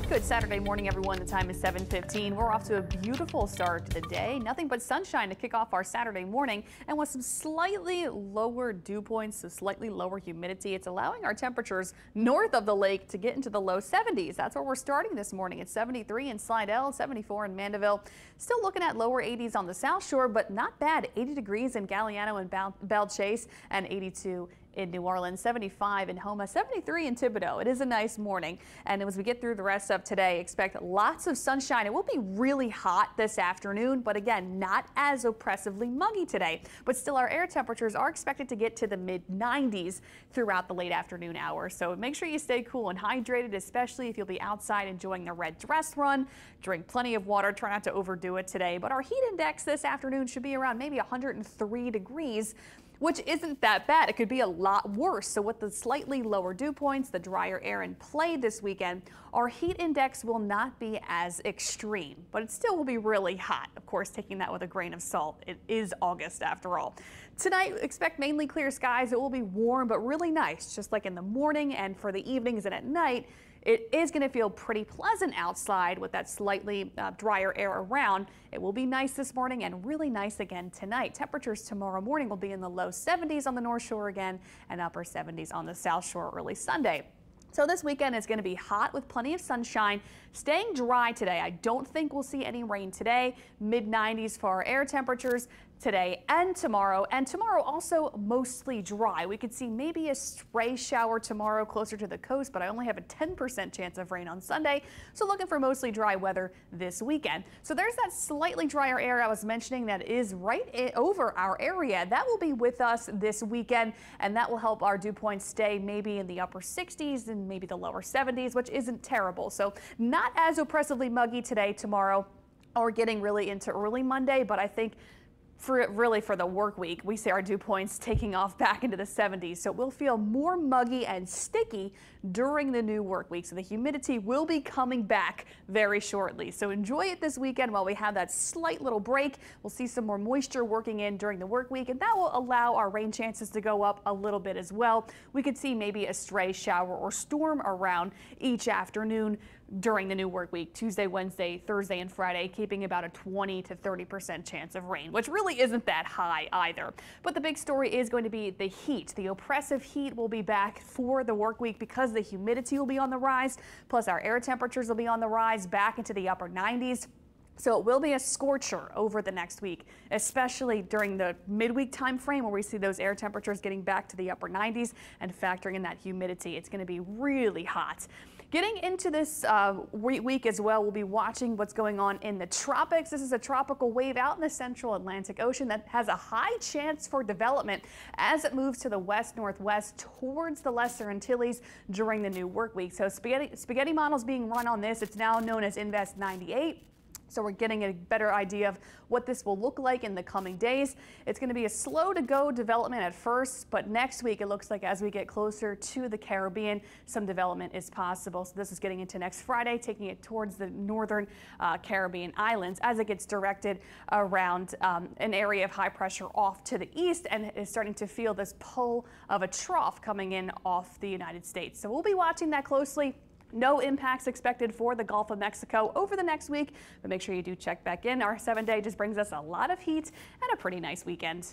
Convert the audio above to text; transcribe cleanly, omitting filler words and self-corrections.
Good Saturday morning, everyone. The time is 7:15. We're off to a beautiful start to the day. Nothing but sunshine to kick off our Saturday morning, and with some slightly lower dew points, so slightly lower humidity, it's allowing our temperatures north of the lake to get into the low 70s. That's where we're starting this morning. It's 73 in Slidell, 74 in Mandeville. Still looking at lower 80s on the South Shore, but not bad. 80 degrees in Galliano and Belle Chase, and 82 in New Orleans, 75 in Houma, 73 in Thibodaux. It is a nice morning. And as we get through the rest of today, expect lots of sunshine. It will be really hot this afternoon, but again, not as oppressively muggy today. But still, our air temperatures are expected to get to the mid-90s throughout the late afternoon hours. So make sure you stay cool and hydrated, especially if you'll be outside enjoying the red dress run. Drink plenty of water. Try not to overdo it today. But our heat index this afternoon should be around maybe 103 degrees. Which isn't that bad. It could be a lot worse. So with the slightly lower dew points, the drier air in play this weekend, our heat index will not be as extreme, but it still will be really hot. Of course, taking that with a grain of salt. It is August after all. Tonight, expect mainly clear skies. It will be warm, but really nice, just like in the morning and for the evenings and at night. It is going to feel pretty pleasant outside with that slightly drier air around. It will be nice this morning and really nice again tonight. Temperatures tomorrow morning will be in the low 70s on the North Shore again and upper 70s on the South Shore early Sunday. So this weekend is going to be hot with plenty of sunshine, staying dry today. I don't think we'll see any rain today. Mid-90s for our air temperatures today and tomorrow. And tomorrow also mostly dry. We could see maybe a stray shower tomorrow closer to the coast, but I only have a 10% chance of rain on Sunday. So looking for mostly dry weather this weekend. So there's that slightly drier air I was mentioning that is right over our area. That will be with us this weekend, and that will help our dew points stay maybe in the upper 60s and maybe the lower 70s, which isn't terrible. So not as oppressively muggy today, tomorrow, or getting really into early Monday, but I think for the work week, we see our dew points taking off back into the 70s. So it will feel more muggy and sticky during the new work week. So the humidity will be coming back very shortly. So enjoy it this weekend while we have that slight little break. We'll see some more moisture working in during the work week, and that will allow our rain chances to go up a little bit as well. We could see maybe a stray shower or storm around each afternoon during the new work week, Tuesday, Wednesday, Thursday, and Friday, keeping about a 20 to 30% chance of rain, which really isn't that high either. But the big story is going to be the heat. The oppressive heat will be back for the work week because the humidity will be on the rise, plus our air temperatures will be on the rise back into the upper 90s. So it will be a scorcher over the next week, especially during the midweek time frame where we see those air temperatures getting back to the upper 90s and factoring in that humidity. It's going to be really hot. Getting into this week as well, we'll be watching what's going on in the tropics. This is a tropical wave out in the central Atlantic Ocean that has a high chance for development as it moves to the west-northwest towards the Lesser Antilles during the new work week. So spaghetti models being run on this. It's now known as Invest 98. So we're getting a better idea of what this will look like in the coming days. It's going to be a slow to go development at first, but next week it looks like as we get closer to the Caribbean, some development is possible. So this is getting into next Friday, taking it towards the northern Caribbean islands as it gets directed around an area of high pressure off to the east and is starting to feel this pull of a trough coming in off the United States. So we'll be watching that closely. No impacts expected for the Gulf of Mexico over the next week, but make sure you do check back in. Our 7-day just brings us a lot of heat and a pretty nice weekend.